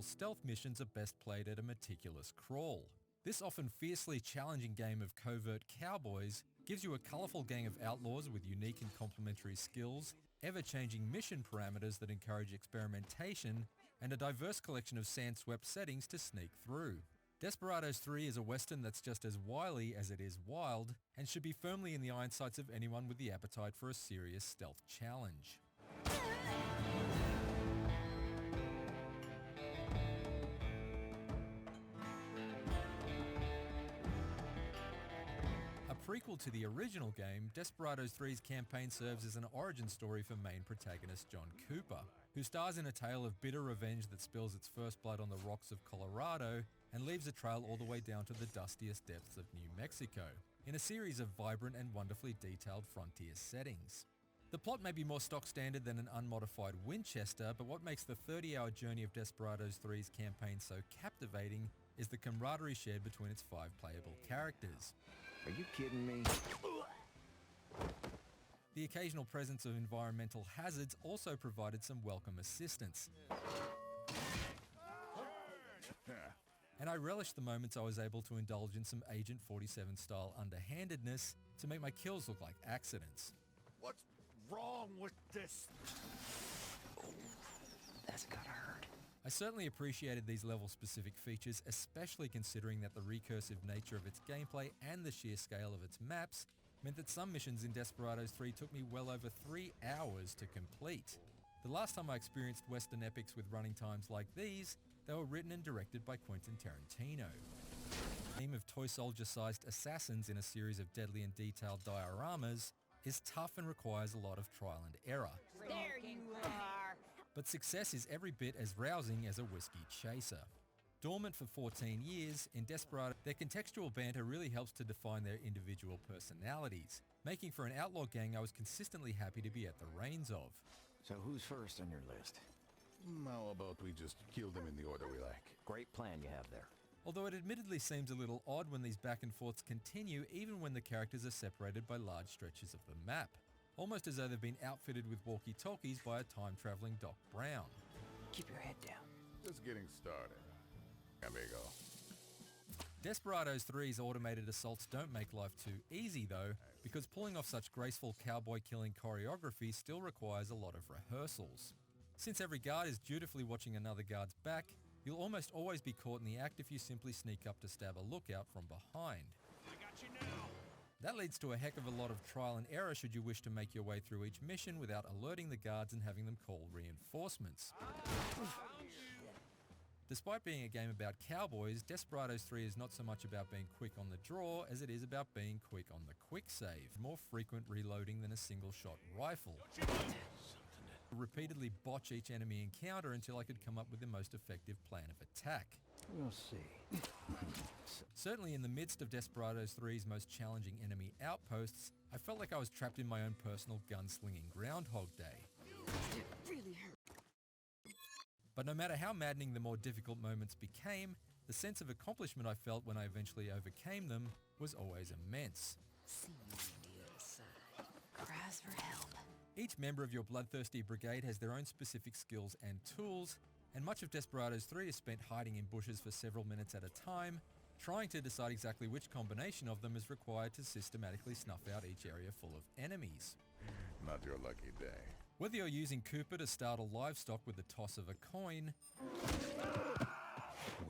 Stealth missions are best played at a meticulous crawl. This often fiercely challenging game of covert cowboys gives you a colourful gang of outlaws with unique and complementary skills, ever-changing mission parameters that encourage experimentation, and a diverse collection of sand-swept settings to sneak through. Desperados 3 is a western that's just as wily as it is wild, and should be firmly in the iron sights of anyone with the appetite for a serious stealth challenge. Prequel to the original game, Desperados 3's campaign serves as an origin story for main protagonist John Cooper, who stars in a tale of bitter revenge that spills its first blood on the rocks of Colorado and leaves a trail all the way down to the dustiest depths of New Mexico, in a series of vibrant and wonderfully detailed frontier settings. The plot may be more stock standard than an unmodified Winchester, but what makes the 30-hour journey of Desperados 3's campaign so captivating is the camaraderie shared between its 5 playable characters. Are you kidding me? The occasional presence of environmental hazards also provided some welcome assistance. And I relished the moments I was able to indulge in some Agent 47 style underhandedness to make my kills look like accidents. What's wrong with this? That's gotta hurt. I certainly appreciated these level-specific features, especially considering that the recursive nature of its gameplay and the sheer scale of its maps meant that some missions in Desperados 3 took me well over 3 hours to complete. The last time I experienced Western epics with running times like these, they were written and directed by Quentin Tarantino. The theme of toy soldier-sized assassins in a series of deadly and detailed dioramas is tough and requires a lot of trial and error. There you are! But success is every bit as rousing as a whiskey chaser. Dormant for 14 years, in Desperado, their contextual banter really helps to define their individual personalities, making for an outlaw gang I was consistently happy to be at the reins of. So who's first on your list? How about we just kill them in the order we like? Great plan you have there. Although it admittedly seems a little odd when these back and forths continue even when the characters are separated by large stretches of the map. Almost as though they've been outfitted with walkie-talkies by a time-traveling Doc Brown. Keep your head down. Just getting started. Amigo. Desperados 3's automated assaults don't make life too easy though, because pulling off such graceful cowboy-killing choreography still requires a lot of rehearsals. Since every guard is dutifully watching another guard's back, you'll almost always be caught in the act if you simply sneak up to stab a lookout from behind. I got you now. That leads to a heck of a lot of trial and error should you wish to make your way through each mission without alerting the guards and having them call reinforcements. Despite being a game about cowboys, Desperados 3 is not so much about being quick on the draw as it is about being quick on the quick save, more frequent reloading than a single shot rifle. Repeatedly botch each enemy encounter until I could come up with the most effective plan of attack. We'll see. Certainly in the midst of Desperados 3's most challenging enemy outposts, I felt like I was trapped in my own personal gunslinging Groundhog Day. It really hurt. But no matter how maddening the more difficult moments became, the sense of accomplishment I felt when I eventually overcame them was always immense. See you on the other side. Cries for help. Each member of your bloodthirsty brigade has their own specific skills and tools, and much of Desperados 3 is spent hiding in bushes for several minutes at a time, trying to decide exactly which combination of them is required to systematically snuff out each area full of enemies. Not your lucky day. Whether you're using Cooper to startle livestock with the toss of a coin,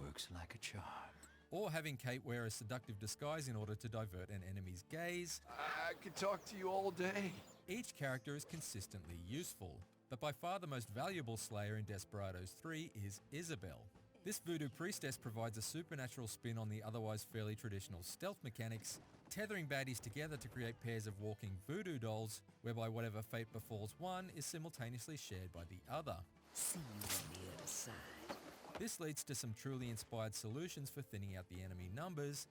Works like a charm. or having Kate wear a seductive disguise in order to divert an enemy's gaze, I could talk to you all day. each character is consistently useful. But by far the most valuable slayer in Desperados 3 is Isabel. This voodoo priestess provides a supernatural spin on the otherwise fairly traditional stealth mechanics, tethering baddies together to create pairs of walking voodoo dolls, whereby whatever fate befalls one is simultaneously shared by the other. See you on the other side. This leads to some truly inspired solutions for thinning out the enemy numbers,